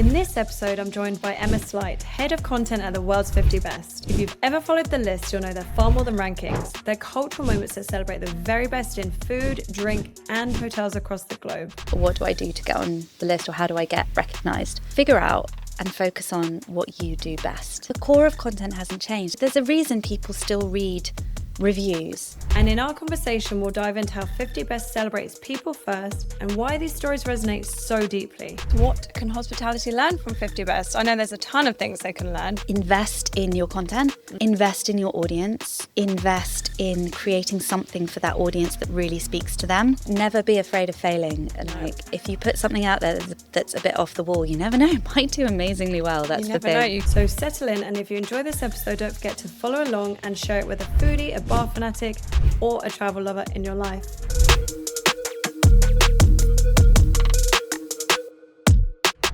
In this episode, I'm joined by Emma Sleight, head of content at the world's 50 best. If you've ever followed the list, you'll know they're far more than rankings. They're cultural moments that celebrate the very best in food, drink, and hotels across the globe. What do I do to get on the list, or how do I get recognised? Figure out and focus on what you do best. The core of content hasn't changed. There's a reason people still read reviews. And in our conversation, we'll dive into how 50 Best celebrates people first and why these stories resonate so deeply. What can hospitality learn from 50 Best? I know there's a ton of things they can learn. Invest in your content, invest in your audience, invest in creating something for that audience that really speaks to them. Never be afraid of failing. Like, if you put something out there that's a bit off the wall, you never know, it might do amazingly well. That's the thing. So settle in, and if you enjoy this episode, don't forget to follow along and share it with a foodie, a bar fanatic, or a travel lover in your life.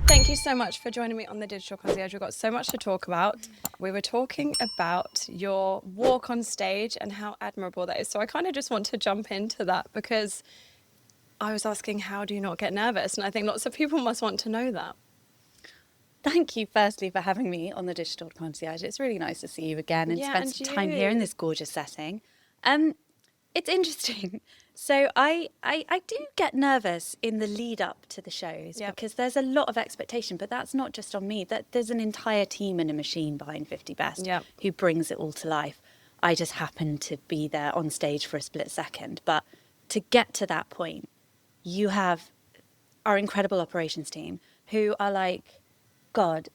Thank you so much for joining me on the Digital Concierge. We've got so much to talk about. We were talking about your walk on stage and how admirable that is. So I kind of just want to jump into that, because I was asking, how do you not get nervous? And I think lots of people must want to know that. Thank you, firstly, for having me on the Digital Concierge. It's really nice to see you again and spend some time here in this gorgeous setting. It's interesting. So I do get nervous in the lead up to the shows because there's a lot of expectation, but that's not just on me. That there's an entire team and a machine behind 50 Best who brings it all to life. I just happen to be there on stage for a split second. But to get to that point, you have our incredible operations team who are like, God,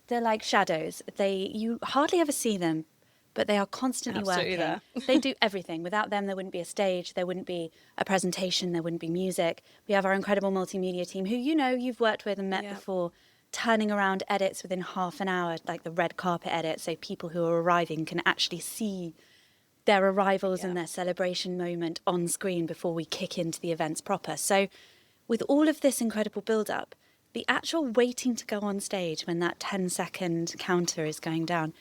they're like shadows. You hardly ever see them, but they are constantly working. There. They do everything. Without them, there wouldn't be a stage, there wouldn't be a presentation, there wouldn't be music. We have our incredible multimedia team who, you've worked with and met before, turning around edits within half an hour, like the red carpet edit, so people who are arriving can actually see their arrivals and their celebration moment on screen before we kick into the events proper. So with all of this incredible build-up, the actual waiting to go on stage when that 10-second counter is going down,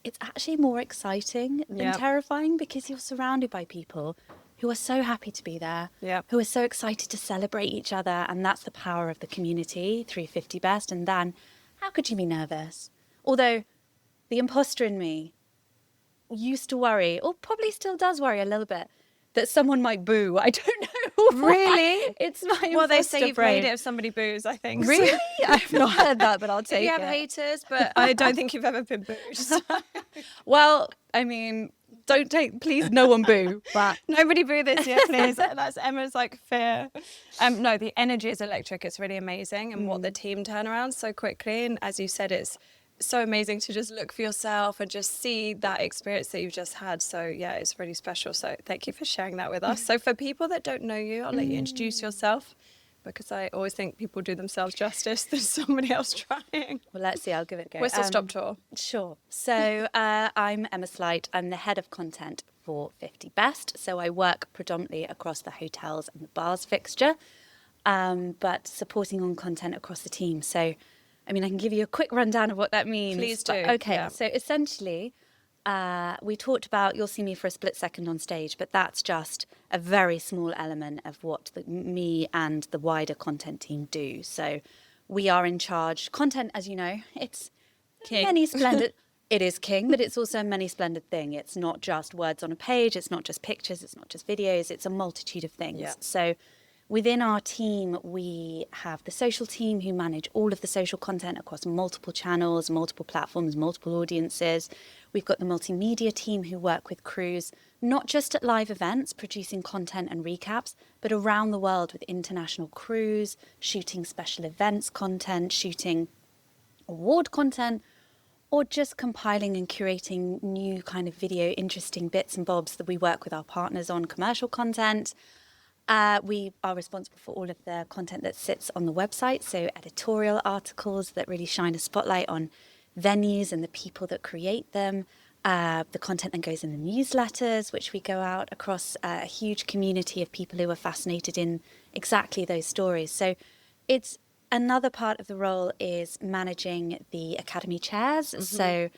it's actually more exciting than terrifying, because you're surrounded by people who are so happy to be there, who are so excited to celebrate each other, and that's the power of the community through 50 Best. And then, how could you be nervous? Although the imposter in me used to worry, or probably still does worry a little bit, that someone might boo. I don't know. Really? It's my Well, they say you've brain. made it if somebody boos, I think. Really? I've not heard that, but I'll take it. You have haters, but I don't think you've ever been booed. Well, I mean, please no one boo. But Nobody boo this year, please. That's Emma's fear. No, the energy is electric. It's really amazing. And what the team turn around so quickly. And as you said, it's so amazing to just look for yourself and just see that experience that you've just had. So yeah, it's really special. So thank you for sharing that with us. So for people that don't know you, I'll let you introduce yourself, because I always think people do themselves justice. There's somebody else trying. Well, let's see. I'll give it a go. Whistle stop tour. Sure. So I'm Emma Sleight. I'm the head of content for 50 Best. So I work predominantly across the hotels and the bars fixture, but supporting on content across the team. So I mean, I can give you a quick rundown of what that means. Please do. Okay, so essentially, we talked about you'll see me for a split second on stage, but that's just a very small element of what me and the wider content team do. So we are in charge. Content, as you know, it's king. Many splendid. It is king, but it's also a many splendid thing. It's not just words on a page. It's not just pictures. It's not just videos. It's a multitude of things. Yeah. So within our team, we have the social team who manage all of the social content across multiple channels, multiple platforms, multiple audiences. We've got the multimedia team who work with crews, not just at live events, producing content and recaps, but around the world with international crews, shooting special events content, shooting award content, or just compiling and curating new kind of video, interesting bits and bobs that we work with our partners on, commercial content. We are responsible for all of the content that sits on the website, so editorial articles that really shine a spotlight on venues and the people that create them. The content that goes in the newsletters, which we go out across a huge community of people who are fascinated in exactly those stories. So it's another part of the role is managing the Academy chairs. So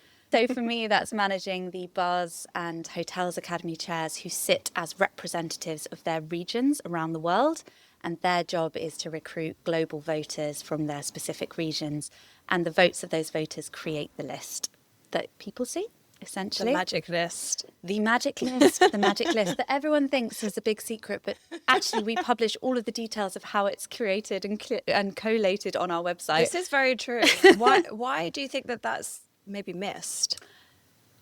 for me, that's managing the bars and hotels Academy chairs who sit as representatives of their regions around the world and their job is to recruit global voters from their specific regions, and the votes of those voters create the list that people see, essentially. The magic list. The magic list, the magic list that everyone thinks is a big secret, but actually we publish all of the details of how it's created and collated on our website. This is very true. Why do you think that that's maybe missed?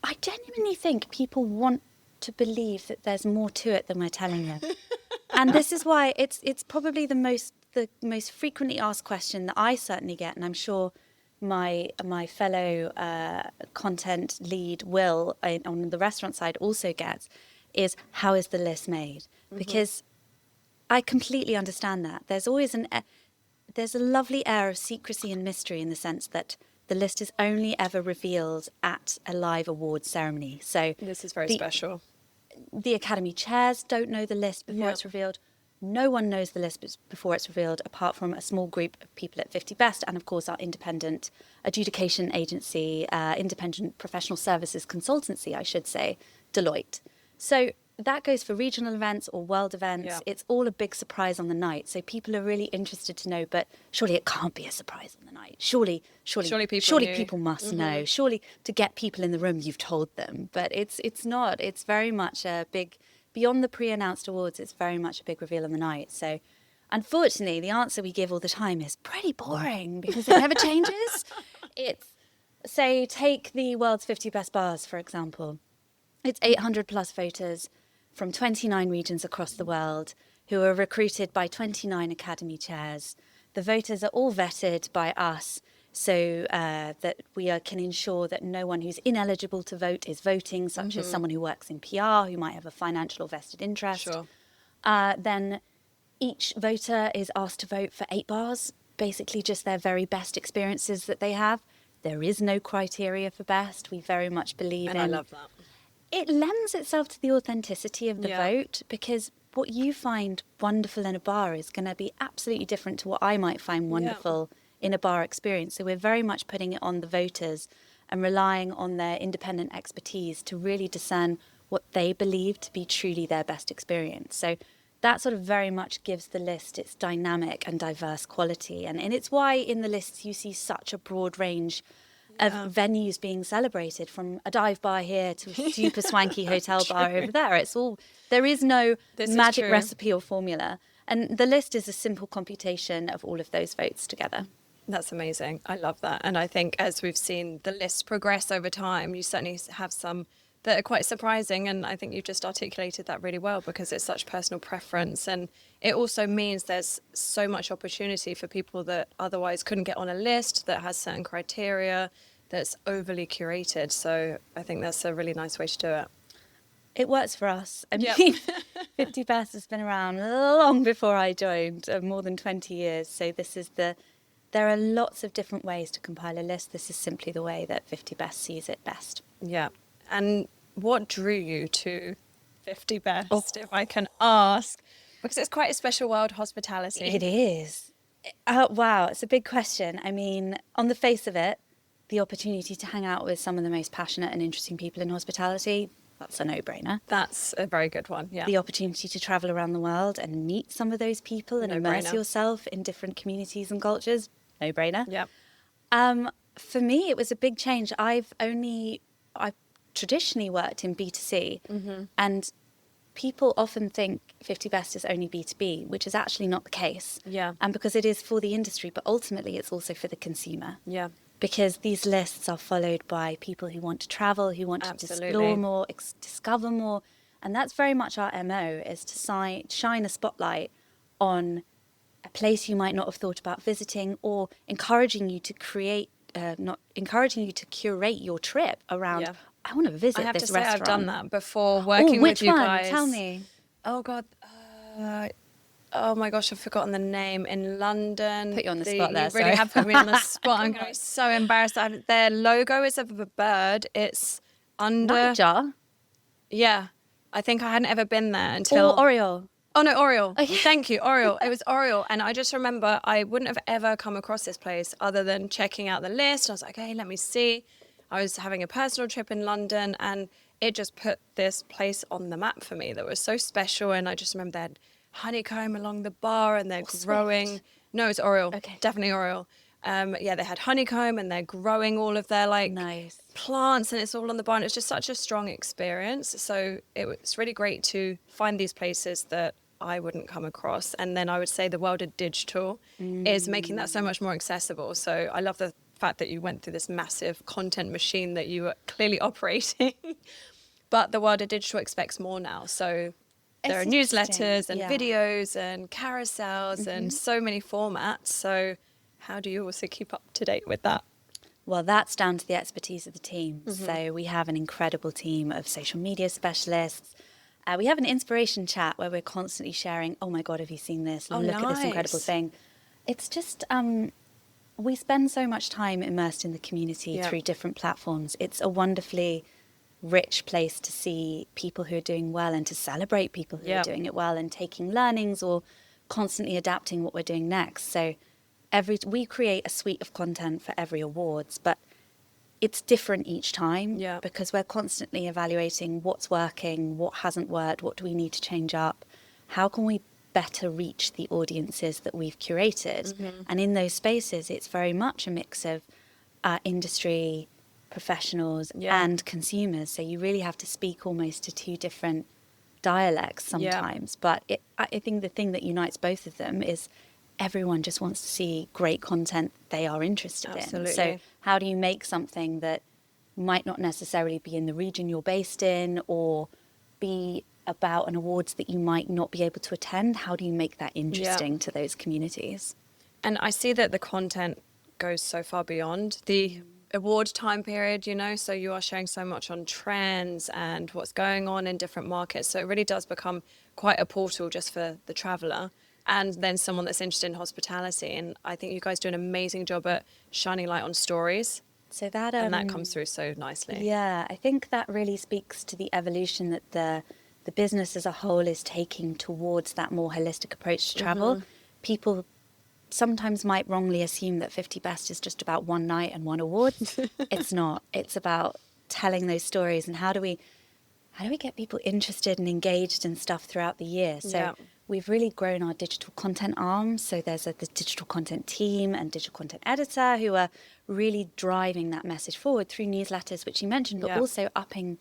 I genuinely think people want to believe that there's more to it than we're telling them. And this is why it's probably the most frequently asked question that I certainly get, and I'm sure my fellow content lead Will on the restaurant side also gets, is how is the list made? Because I completely understand that. There's always there's a lovely air of secrecy and mystery in the sense that the list is only ever revealed at a live awards ceremony. So this is very special. The Academy chairs don't know the list before it's revealed. No one knows the list before it's revealed, apart from a small group of people at 50 Best and, of course, our independent adjudication agency, independent professional services consultancy, I should say, Deloitte. So that goes for regional events or world events. Yeah. It's all a big surprise on the night. So people are really interested to know, but surely it can't be a surprise on the night. Surely people must know. Surely to get people in the room, you've told them. But it's not. It's very much a big... Beyond the pre-announced awards, it's very much a big reveal on the night. So, unfortunately, the answer we give all the time is pretty boring because it never changes. It's, say, take the world's 50 best bars, for example. It's 800 plus voters from 29 regions across the world who are recruited by 29 Academy chairs. The voters are all vetted by us, so that we can ensure that no one who's ineligible to vote is voting, such as someone who works in PR, who might have a financial or vested interest. Sure. Then each voter is asked to vote for 8 bars, basically just their very best experiences that they have. There is no criteria for best. We very much believe in... And I love that. It lends itself to the authenticity of the vote, because what you find wonderful in a bar is going to be absolutely different to what I might find wonderful in a bar experience. So we're very much putting it on the voters and relying on their independent expertise to really discern what they believe to be truly their best experience. So that sort of very much gives the list its dynamic and diverse quality. And it's why in the lists you see such a broad range of venues being celebrated, from a dive bar here to a super swanky hotel bar over there. It's all, there is no magic recipe or formula. And the list is a simple computation of all of those votes together. That's amazing. I love that. And I think as we've seen the list progress over time, you certainly have some that are quite surprising. And I think you've just articulated that really well, because it's such personal preference. And it also means there's so much opportunity for people that otherwise couldn't get on a list that has certain criteria, that's overly curated. So I think that's a really nice way to do it. It works for us. I mean, 50 Best has been around long before I joined, more than 20 years. So there are lots of different ways to compile a list. This is simply the way that 50 Best sees it best. Yeah. And what drew you to 50 Best, if I can ask? Because it's quite a special world, hospitality. It is. Wow, it's a big question. I mean, on the face of it, the opportunity to hang out with some of the most passionate and interesting people in hospitality, that's a no-brainer. That's a very good one, yeah. The opportunity to travel around the world and meet some of those people and immerse yourself in different communities and cultures, no-brainer. Yeah. For me, it was a big change. I've traditionally worked in B2C, and people often think 50 Best is only B2B, which is actually not the case. Yeah. And because it is for the industry, but ultimately it's also for the consumer. Yeah. Because these lists are followed by people who want to travel, who want to explore more, discover more. And that's very much our MO, is to shine a spotlight on a place you might not have thought about visiting, or encouraging you to curate your trip around, I want to visit this restaurant. I have to say I've done that before, working with you guys. Tell me. Oh, God. Oh my gosh, I've forgotten the name. In London. Put you on the spot there. You really have put me on the spot. I'm going to be so embarrassed. Their logo is of a bird. It's under... Nightjar? Yeah. I think I hadn't ever been there until... Or Oriole? Oh, no, Oriole. Okay. Thank you, Oriole. It was Oriole. And I just remember I wouldn't have ever come across this place other than checking out the list. I was like, okay, let me see. I was having a personal trip in London, and it just put this place on the map for me that was so special. And I just remember they had honeycomb along the bar, and they're Sweet. growing. No, it's Oriole. Okay. Definitely Oriole. Yeah, they had honeycomb, and they're growing all of their like Nice. plants, and it's all on the bar. And it's just such a strong experience. So it's really great to find these places that I wouldn't come across. And then I would say the world of digital is making that so much more accessible. So I love the fact that you went through this massive content machine that you were clearly operating. But the world of digital expects more now. So there are It's interesting. newsletters and Yeah. videos and carousels and so many formats. So how do you also keep up to date with that? Well, that's down to the expertise of the team. So we have an incredible team of social media specialists. We have an inspiration chat where we're constantly sharing, oh my God, have you seen this? Oh, Look at this incredible nice. thing. It's just, we spend so much time immersed in the community Yeah. through different platforms. It's a wonderfully rich place to see people who are doing well and to celebrate people who Yeah. are doing it well and taking learnings or constantly adapting what we're doing next. So we create a suite of content for every awards, but it's different each time Yeah. because we're constantly evaluating what's working, what hasn't worked, what do we need to change up, how can we better reach the audiences that we've curated. And in those spaces, it's very much a mix of industry professionals Yeah. and consumers. So you really have to speak almost to two different dialects sometimes. But I think the thing that unites both of them is everyone just wants to see great content they are interested in. So Absolutely. how do you make something that might not necessarily be in the region you're based in or be about an awards that you might not be able to attend? How do you make that interesting to those communities? And I see that the content goes so far beyond the award time period, you know, so you are sharing so much on trends and what's going on in different markets. So it really does become quite a portal just for the traveller and then someone that's interested in hospitality. And I think you guys do an amazing job at shining light on stories. So that And that comes through so nicely. Yeah, I think that really speaks to the evolution that the business as a whole is taking towards that more holistic approach to travel. People sometimes might wrongly assume that 50 Best is just about one night and one award. It's not. It's about telling those stories and how do we get people interested and engaged in stuff throughout the year. So Yeah. we've really grown our digital content arm. So there's the digital content team and digital content editor who are really driving that message forward through newsletters, which you mentioned, but Yeah. also upping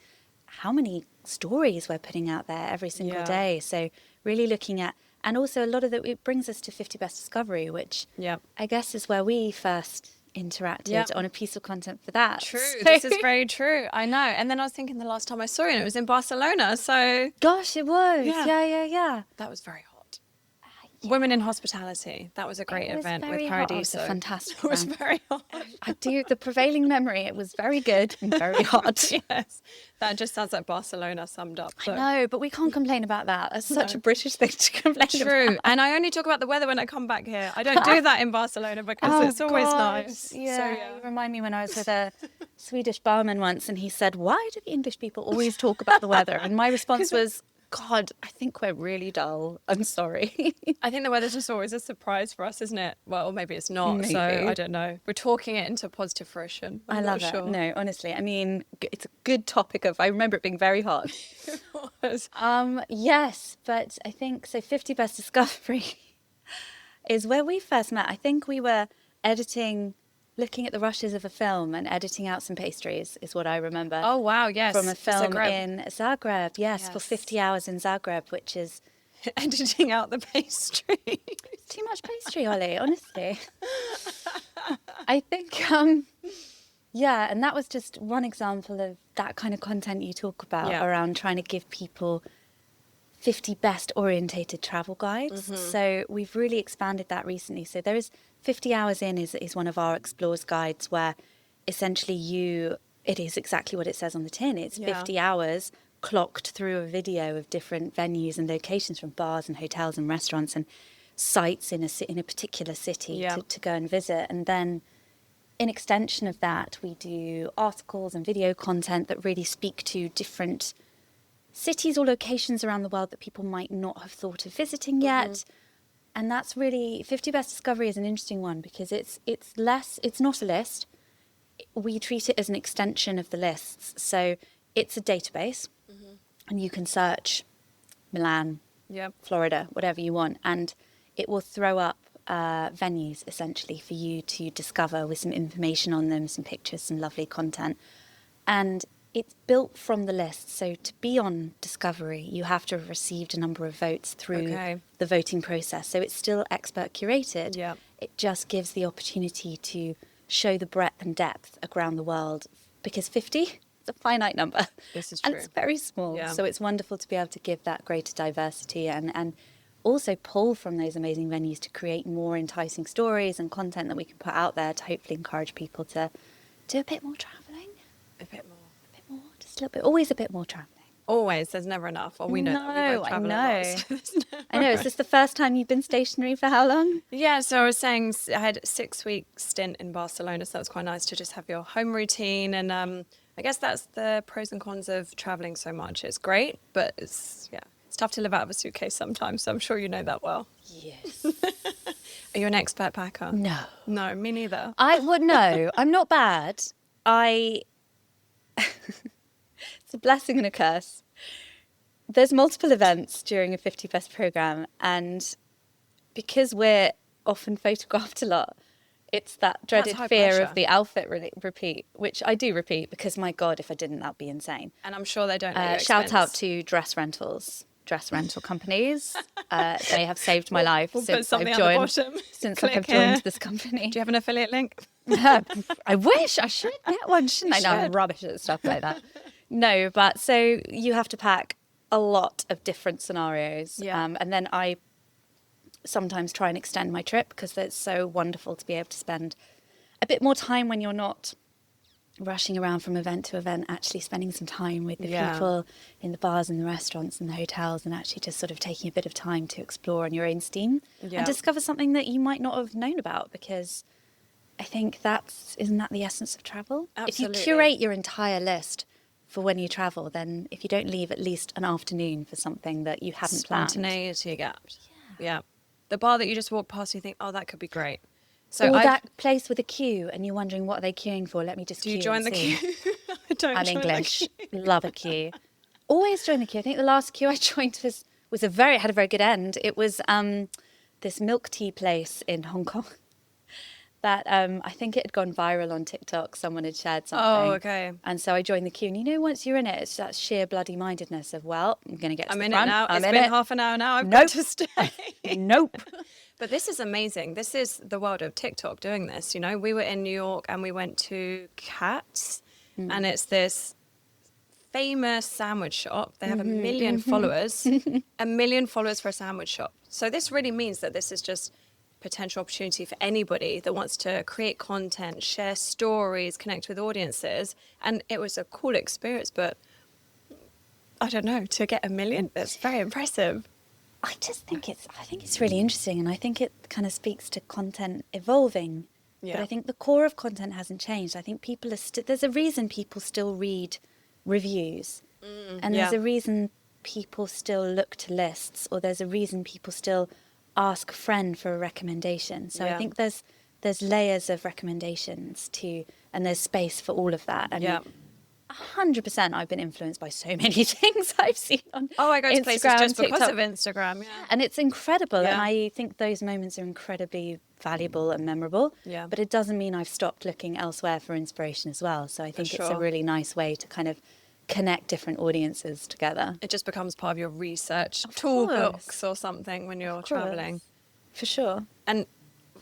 how many stories we're putting out there every single Yeah. day. So really looking at, and also a lot of it brings us to 50 Best Discovery, which Yeah. I guess is where we first interacted Yeah. on a piece of content for that. True. So- This is very true. I know. And then I was thinking the last time I saw you, and it was in Barcelona. So Gosh, it was. Yeah. Yeah. that was very hot. Women in Hospitality. That was a great It was event with very hot. It Paradiso. was a fantastic It was event. very hot. I do the prevailing memory. It was very good and very hot. Yes. That just sounds like Barcelona summed up. So. No, but we can't complain about that. That's such a British thing to complain True. about. And I only talk about the weather when I come back here. I don't do that in Barcelona because it's always God. nice. Yeah. So, You remind me when I was with a Swedish barman once and he said, why do the English people always talk about the weather? And my response was, God, I think we're really dull. I'm sorry. I think the weather's just always a surprise for us, isn't it? Well, or maybe it's not. So Maybe. I don't know. We're talking it into positive fruition. I I'm love not it. sure. No, honestly. I mean, it's a good topic I remember it being very hot. It was. Yes, but I think, so 50 Best Discovery is where we first met. I think we were looking at the rushes of a film and editing out some pastries is what I remember. Oh, wow. Yes. From a film Zagreb. in Zagreb, yes, for Yes. 50 hours in Zagreb, which is Editing out the pastry. too much pastry, Ollie, honestly. I think, yeah, and that was just one example of that kind of content you talk about Yeah. around trying to give people 50 best orientated travel guides. So we've really expanded that recently. So there is 50 Hours In is one of our Explores guides where essentially it is exactly what it says on the tin. It's Yeah. 50 hours clocked through a video of different venues and locations from bars and hotels and restaurants and sites in a particular city Yeah. to go and visit. And then in extension of that, we do articles and video content that really speak to different cities or locations around the world that people might not have thought of visiting yet. And that's really 50 Best Discovery is an interesting one because it's not a list. We treat it as an extension of the lists. So it's a database and you can search Milan, Florida, whatever you want. And it will throw up venues essentially for you to discover with some information on them, some pictures, some lovely content. And it's built from the list. So to be on Discovery, you have to have received a number of votes through the voting process. So it's still expert curated. Yeah. It just gives the opportunity to show the breadth and depth around the world, because 50 is a finite number. This is and true. it's very small. Yeah. So it's wonderful to be able to give that greater diversity and also pull from those amazing venues to create more enticing stories and content that we can put out there to hopefully encourage people to do a bit more travelling. A bit more. Just a little bit, always a bit more travelling. Always, there's never enough. Or we know that we both travel a lot, so there's never I know. Is this the first time you've been stationary for how long? Yeah, so I was saying I had a 6-week stint in Barcelona, so that was quite nice to just have your home routine. And I guess that's the pros and cons of traveling so much. It's great, but it's tough to live out of a suitcase sometimes, so I'm sure you know that well. Yes. Are you an expert packer? No. No, me neither. I would no. I'm not bad. It's a blessing and a curse. There's multiple events during a 50 Best programme, and because we're often photographed a lot, it's that dreaded fear pressure of the outfit repeat, which I do repeat because, my God, if I didn't, that'd be insane. And I'm sure they don't know your Shout out expense. to dress rental companies. They have saved my life We'll put since something I've at the joined. bottom. Since I Click have here. joined this company. Do you have an affiliate link? I wish I should get one, shouldn't I? No, I'm rubbish at stuff like that. No, but so you have to pack a lot of different scenarios. Yeah. And then I sometimes try and extend my trip because it's so wonderful to be able to spend a bit more time when you're not rushing around from event to event, actually spending some time with the people in the bars and the restaurants and the hotels, and actually just sort of taking a bit of time to explore on your own steam and discover something that you might not have known about, because I think isn't that the essence of travel? Absolutely. If you curate your entire list for when you travel, then if you don't leave at least an afternoon for something that you hadn't planned. Spontaneity gaps. Yeah. The bar that you just walk past, you think, oh, that could be great. So or that place with a queue and you're wondering what are they queuing for. Let me just do queue. you join and the see. queue? I don't I'm join English. The queue. Love a queue. Always join the queue. I think the last queue I joined had a very good end. It was this milk tea place in Hong Kong that I think it had gone viral on TikTok. Someone had shared something. Oh, okay. And so I joined the queue. And once you're in it, it's that sheer bloody mindedness of, well, I'm going to get to the I'm in front. it now. I'm It's in been it. half an hour now. I've Nope. got to stay. Nope. But this is amazing. This is the world of TikTok doing this. You know, we were in New York and we went to Katz, and it's this famous sandwich shop. They have 1 million followers, 1 million followers for a sandwich shop. So this really means that this is just potential opportunity for anybody that wants to create content, share stories, connect with audiences. And it was a cool experience, but I don't know, to get 1 million, that's very impressive. I think it's really interesting, and I think it kind of speaks to content evolving. Yeah. But I think the core of content hasn't changed. I think people are there's a reason people still read reviews, and there's a reason people still look to lists, or there's a reason people still ask a friend for a recommendation. So I think there's layers of recommendations and there's space for all of that. And 100% I've been influenced by so many things I've seen on I go to places Instagram, just because TikTok. of Instagram. Yeah. And it's incredible. Yeah. And I think those moments are incredibly valuable and memorable. Yeah. But it doesn't mean I've stopped looking elsewhere for inspiration as well. So I think it's a really nice way to kind of connect different audiences together. It just becomes part of your research Of toolbox or something when you're traveling. For sure. And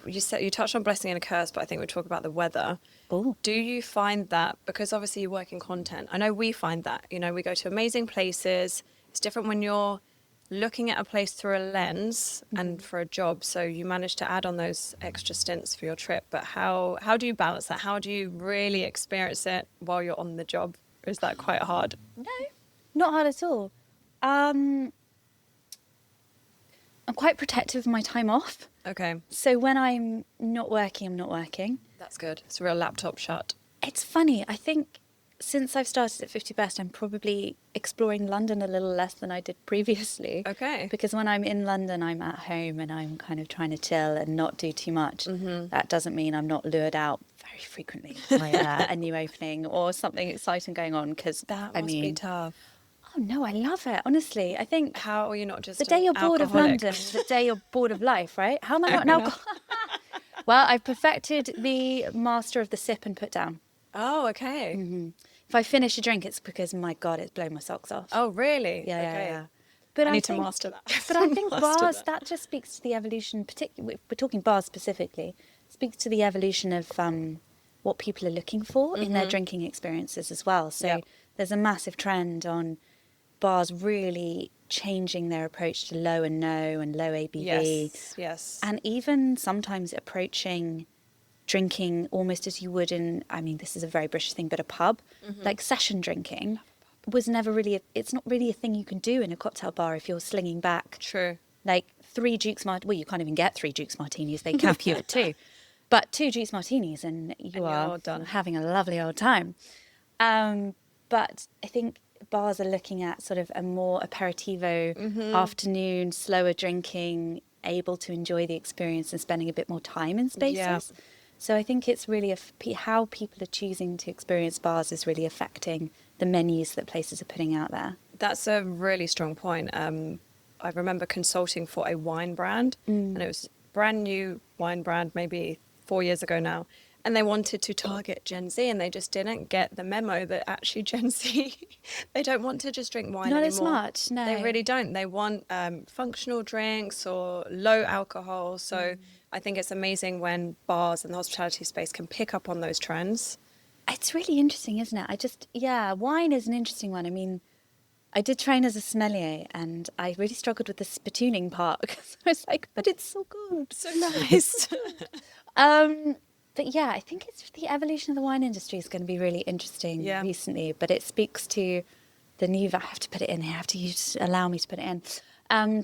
you touched on blessing and a curse, but I think we'll talk about the weather. Oh. Do you find that, because obviously you work in content, I know we find that, you know, we go to amazing places. It's different when you're looking at a place through a lens and for a job. So you manage to add on those extra stints for your trip. But how do you balance that? How do you really experience it while you're on the job? Is that quite hard? No, not hard at all. I'm quite protective of my time off. Okay. So when I'm not working, I'm not working. That's good. It's a real laptop shut. It's funny. I think since I've started at 50 Best, I'm probably exploring London a little less than I did previously. Okay. Because when I'm in London, I'm at home and I'm kind of trying to chill and not do too much. That doesn't mean I'm not lured out very frequently by a new opening or something exciting going on. Because That must be tough. no, I love it. Honestly, I think How are you not just the day you're bored of London, the day you're bored of life, right? How am I not an alcoholic? Well, I've perfected the master of the sip and put down. Oh, okay. If I finish a drink, it's because, my God, it's blown my socks off. Oh, really? Yeah, okay. yeah. But I need think, to master that. But I think bars, that just speaks to the evolution, particularly, we're talking bars specifically, speaks to the evolution of what people are looking for in their drinking experiences as well. So there's a massive trend on bars really changing their approach to low and no and low ABV. Yes. And even sometimes approaching drinking almost as you would in, I mean, this is a very British thing, but a pub, like session drinking was never really, it's not really a thing you can do in a cocktail bar if you're slinging back. True. Like 3 Duke's Martinis, well, you can't even get 3 Duke's Martinis, they cap you at 2. But 2 Duke's Martinis and you're done. having a lovely old time. But I think bars are looking at sort of a more aperitivo afternoon, slower drinking, able to enjoy the experience and spending a bit more time in spaces. Yeah. So I think it's really how people are choosing to experience bars is really affecting the menus that places are putting out there. That's a really strong point. I remember consulting for a wine brand, and it was a brand new wine brand, maybe 4 years ago now. And they wanted to target Gen Z, and they just didn't get the memo that actually Gen Z, they don't want to just drink wine Not anymore. as much, no. They really don't. They want functional drinks or low alcohol. So I think it's amazing when bars and the hospitality space can pick up on those trends. It's really interesting, isn't it? Wine is an interesting one. I mean, I did train as a sommelier and I really struggled with the spitooning part because I was like, but it's so good. So nice. But yeah, I think it's the evolution of the wine industry is going to be really interesting recently. But it speaks to the new, I have to put it in here, allow me to put it in.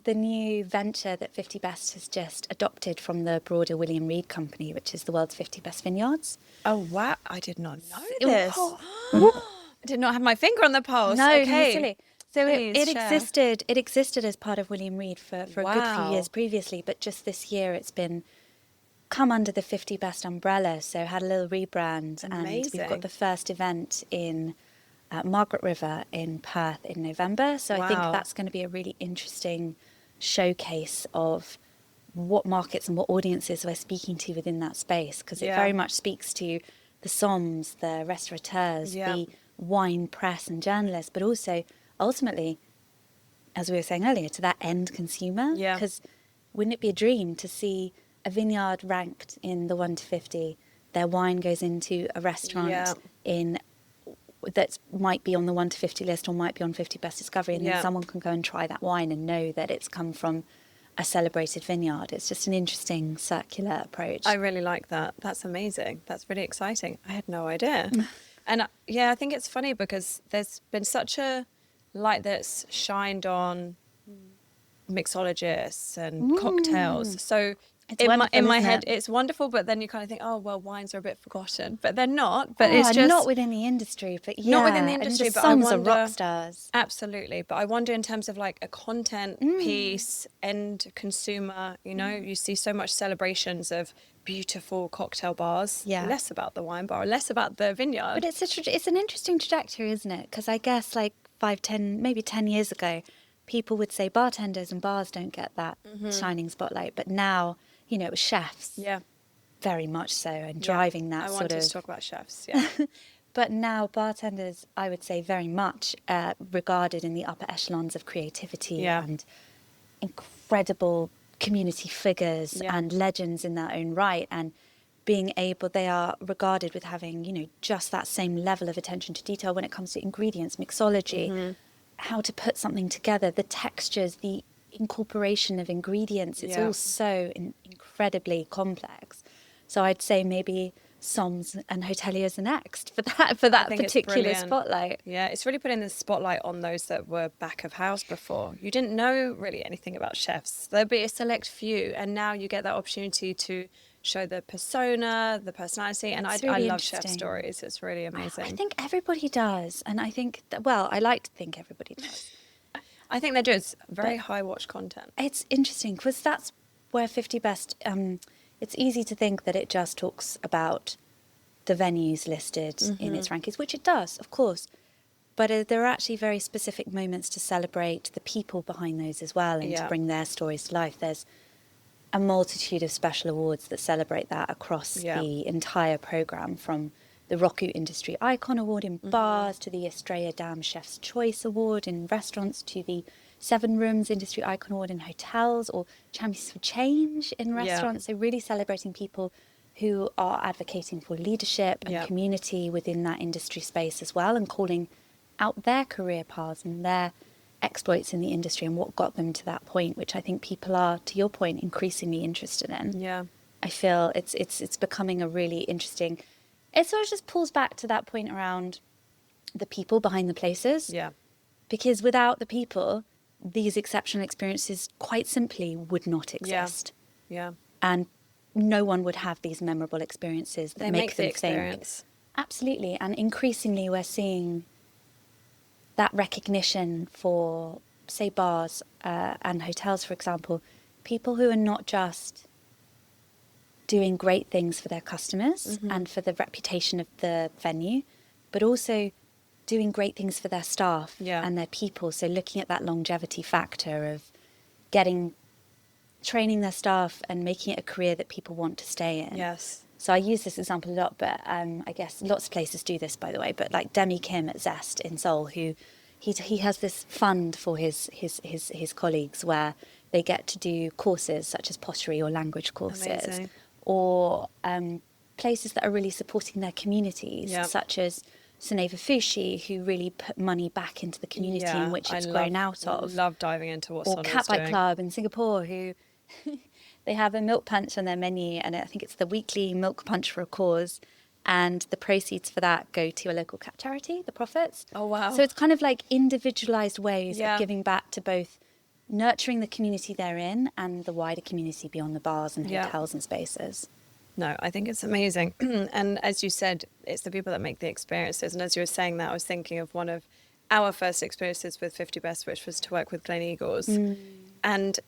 The new venture that 50 Best has just adopted from the broader William Reed company, which is the world's 50 best vineyards. Oh, wow. I did not know this. I did not have my finger on the pulse. No, okay. silly. So Please share. it existed as part of William Reed for a good few years previously, but just this year it's been come under the 50 Best umbrella, so had a little rebrand. Amazing. And we've got the first event in Margaret River in Perth in November, so I think that's going to be a really interesting showcase of what markets and what audiences we're speaking to within that space, because it very much speaks to the somms, the restaurateurs, the wine press and journalists, but also ultimately, as we were saying earlier, to that end consumer. Because wouldn't it be a dream to see a vineyard ranked in the 1 to 50, their wine goes into a restaurant in that might be on the 1 to 50 list or might be on 50 Best Discovery, and then someone can go and try that wine and know that it's come from a celebrated vineyard. It's just an interesting circular approach. I really like that. That's amazing. That's really exciting. I had no idea. And I think it's funny because there's been such a light that's shined on mixologists and cocktails. So in my head, it's wonderful, but then you kind of think, oh, well, wines are a bit forgotten. But they're not. But it's just not within the industry, but not within the industry. And the but I sons wonder, are rock stars. Absolutely. But I wonder in terms of like a content piece, end consumer, you see so much celebrations of beautiful cocktail bars, less about the wine bar, less about the vineyard. But it's an interesting trajectory, isn't it? Because I guess like 5, 10, maybe 10 years ago, people would say bartenders and bars don't get that shining spotlight. But now, it was chefs. Very much so, and driving that sort of... I wanted to talk about chefs, But now bartenders, I would say, very much regarded in the upper echelons of creativity and incredible community figures and legends in their own right. And they are regarded with having, just that same level of attention to detail when it comes to ingredients, mixology, how to put something together, the textures, the incorporation of ingredients. It's all so incredibly complex. So I'd say maybe somms and hoteliers are next for that particular spotlight. Yeah, it's really putting the spotlight on those that were back of house before. You didn't know really anything about chefs. There'd be a select few, and now you get that opportunity to show the persona, the personality, and I love chef stories. It's really amazing. I think everybody does, and I think I like to think everybody does. I think they do. It's very high watch content. It's interesting because that's where 50 Best, it's easy to think that it just talks about the venues listed in its rankings, which it does, of course. But there are actually very specific moments to celebrate the people behind those as well, and to bring their stories to life. There's a multitude of special awards that celebrate that across the entire programme, from the Roku Industry Icon Award in bars to the Estrella Damm Chef's Choice Award in restaurants to the Seven Rooms Industry Icon Award in hotels, or Champions for Change in restaurants. So really celebrating people who are advocating for leadership and community within that industry space as well, and calling out their career paths and their exploits in the industry and what got them to that point, which I think people are, to your point, increasingly interested in. Yeah. I feel it's becoming a really interesting... It sort of just pulls back to that point around the people behind the places. Yeah. Because without the people, these exceptional experiences quite simply would not exist. Yeah. And no one would have these memorable experiences that make them the experience. think. Absolutely. And increasingly we're seeing that recognition for, say, bars and hotels, for example, people who are not just doing great things for their customers and for the reputation of the venue, but also doing great things for their staff and their people. So looking at that longevity factor of training their staff and making it a career that people want to stay in. Yes. So I use this example a lot, but I guess lots of places do this, by the way. But like Demi Kim at Zest in Seoul, who he has this fund for his colleagues where they get to do courses such as pottery or language courses. Amazing. Or places that are really supporting their communities, such as Soneva Fushi, who really put money back into the community in which it's grown out of. I love diving into what Or Sonova's Cat Bite doing. Club in Singapore, who they have a milk punch on their menu, and I think it's the weekly milk punch for a cause, and the proceeds for that go to a local cat charity, the profits. Oh, wow. So it's kind of like individualized ways of giving back to both nurturing the community they're in and the wider community beyond the bars and hotels and spaces. No, I think it's amazing. And as you said, it's the people that make the experiences. And as you were saying that, I was thinking of one of our first experiences with 50 Best, which was to work with Glen Eagles. And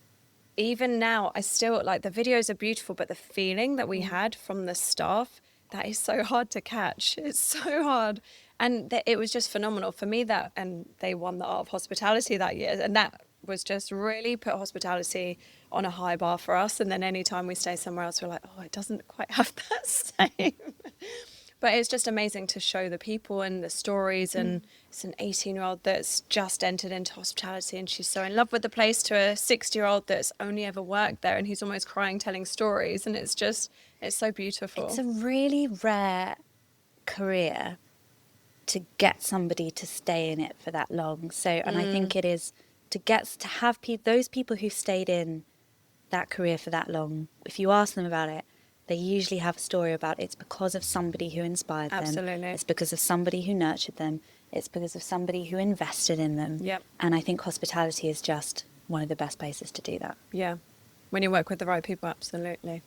even now, I still, like, the videos are beautiful, but the feeling that we had from the staff, that is so hard to catch. It's so hard. And it was just phenomenal for me that, and they won the Art of Hospitality that year. And that was just really put hospitality on a high bar for us. And then anytime we stay somewhere else, we're like, oh, it doesn't quite have that same. But it's just amazing to show the people and the stories. And it's an 18-year-old that's just entered into hospitality, and she's so in love with the place, to a 60-year-old that's only ever worked there, and he's almost crying telling stories. And it's so beautiful. It's a really rare career to get somebody to stay in it for that long. So, and I think it is to have those people who stayed in that career for that long, if you ask them about it, they usually have a story about it's because of somebody who inspired them. Absolutely. It's because of somebody who nurtured them. It's because of somebody who invested in them. Yep. And I think hospitality is just one of the best places to do that. Yeah. When you work with the right people, absolutely.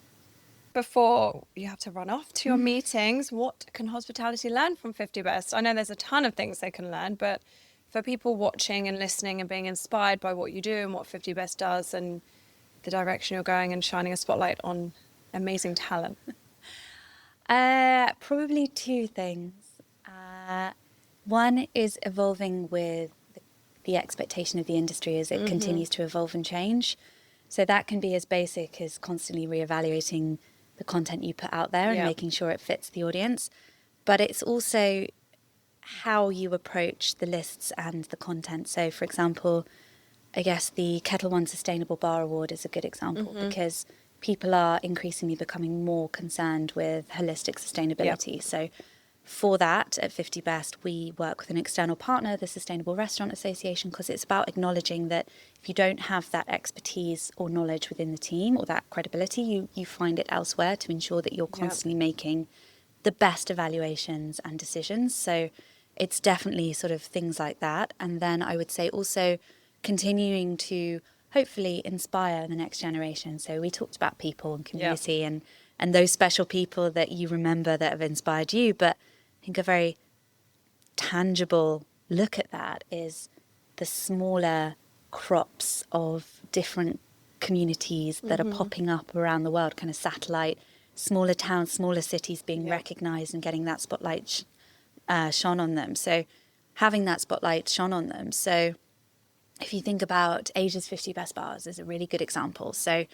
Before you have to run off to your meetings, what can hospitality learn from 50 Best? I know there's a ton of things they can learn, but for people watching and listening and being inspired by what you do and what 50 Best does and the direction you're going and shining a spotlight on amazing talent. Probably two things. One is evolving with the expectation of the industry as it continues to evolve and change. So that can be as basic as constantly reevaluating the content you put out there and making sure it fits the audience. But it's also how you approach the lists and the content. So, for example, I guess the Kettle One Sustainable Bar Award is a good example because people are increasingly becoming more concerned with holistic sustainability. So for that, at 50 Best, we work with an external partner, the Sustainable Restaurant Association, because it's about acknowledging that if you don't have that expertise or knowledge within the team or that credibility, you find it elsewhere to ensure that you're constantly making the best evaluations and decisions. So it's definitely sort of things like that. And then I would say also continuing to hopefully inspire the next generation. So we talked about people and community and those special people that you remember that have inspired you. But I think a very tangible look at that is the smaller crops of different communities that are popping up around the world, kind of satellite, smaller towns, smaller cities being recognised and getting that spotlight shone on them. So having that spotlight shone on them. So if you think about Asia's 50 best bars is a really good example. So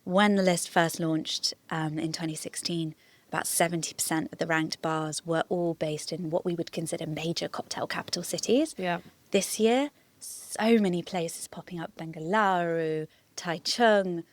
when the list first launched in 2016, about 70% of the ranked bars were all based in what we would consider major cocktail capital cities. Yeah. This year, so many places popping up: Bengaluru, Taichung,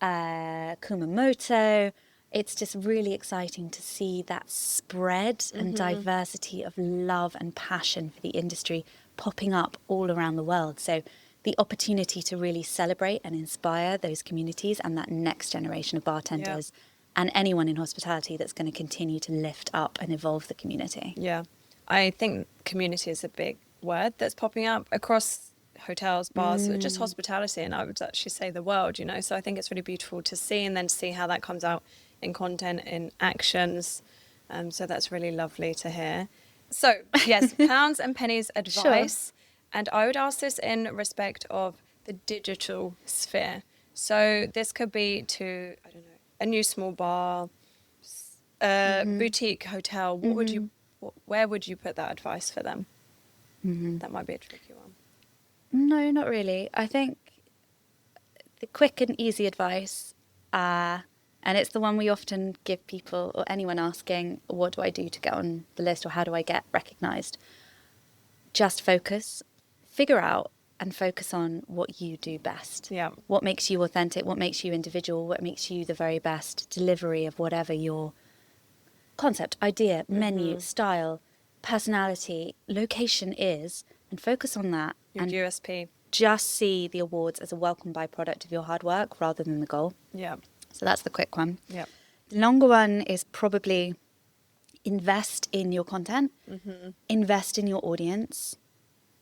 Kumamoto. It's just really exciting to see that spread and diversity of love and passion for the industry popping up all around the world. So the opportunity to really celebrate and inspire those communities and that next generation of bartenders and anyone in hospitality that's going to continue to lift up and evolve the community. Yeah. I think community is a big word that's popping up across hotels, bars, just hospitality, and I would actually say the world, So I think it's really beautiful to see, and then see how that comes out in content, in actions. So that's really lovely to hear. So yes, pounds and pennies advice. Sure. And I would ask this in respect of the digital sphere. So this could be to, I don't know, a new small bar, boutique hotel. Where would you put that advice for them? That might be a tricky one. No, not really. I think the quick and easy advice, and it's the one we often give people or anyone asking, what do I do to get on the list, or how do I get recognised? Just focus, figure out and focus on what you do best. Yeah. What makes you authentic, what makes you individual, what makes you the very best delivery of whatever your concept, idea, menu, style, personality, location is, and focus on that. Your and USP. Just see the awards as a welcome byproduct of your hard work rather than the goal. Yeah. So that's the quick one. Yeah. The longer one is probably invest in your content, invest in your audience,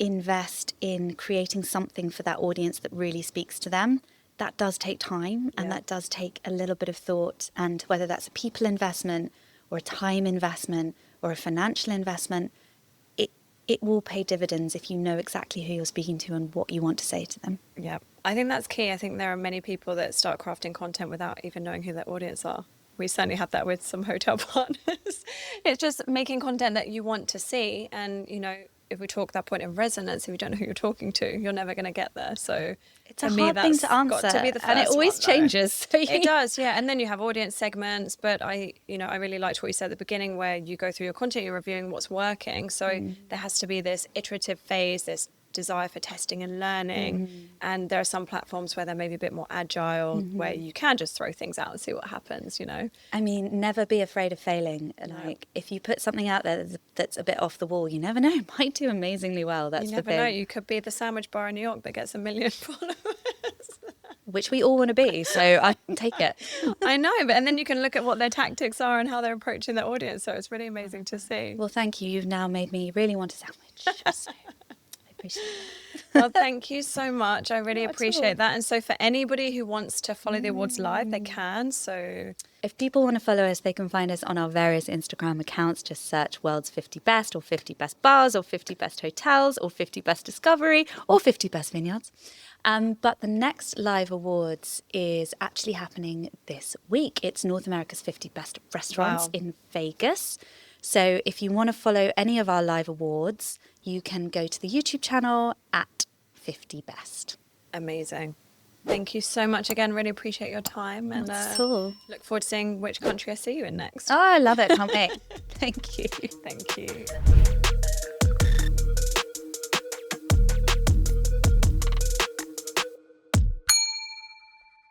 invest in creating something for that audience that really speaks to them. That does take time, and that does take a little bit of thought, and whether that's a people investment or a time investment or a financial investment, it will pay dividends if you know exactly who you're speaking to and what you want to say to them. Yeah, I think that's key. I think there are many people that start crafting content without even knowing who their audience are. We certainly have that with some hotel partners. It's just making content that you want to see. And, if we talk that point of resonance, if you don't know who you're talking to, you're never going to get there. So it's a hard thing to answer, got to be the first and it always changes. So it does, yeah. And then you have audience segments. But I really liked what you said at the beginning, where you go through your content, you're reviewing what's working. So there has to be this iterative phase, this desire for testing and learning. And there are some platforms where they're maybe a bit more agile, where you can just throw things out and see what happens, I mean, never be afraid of failing. No. Like, if you put something out there that's a bit off the wall, you never know, it might do amazingly well. That's the thing. You never know. You could be the sandwich bar in New York that gets 1 million followers. Which we all want to be, so I take it. I know, and then you can look at what their tactics are and how they're approaching their audience, so it's really amazing to see. Well, thank you. You've now made me really want a sandwich. So. Well, thank you so much. I really appreciate that. And so for anybody who wants to follow the awards live, they can. So if people want to follow us, they can find us on our various Instagram accounts. Just search World's 50 Best, or 50 Best Bars, or 50 Best Hotels, or 50 Best Discovery, or 50 Best Vineyards. But the next live awards is actually happening this week. It's North America's 50 Best Restaurants in Vegas. So if you want to follow any of our live awards, you can go to the YouTube channel at 50 Best. Amazing. Thank you so much again. Really appreciate your time. And look forward to seeing which country I see you in next. Oh, I love it. Can't wait. Thank you. Thank you.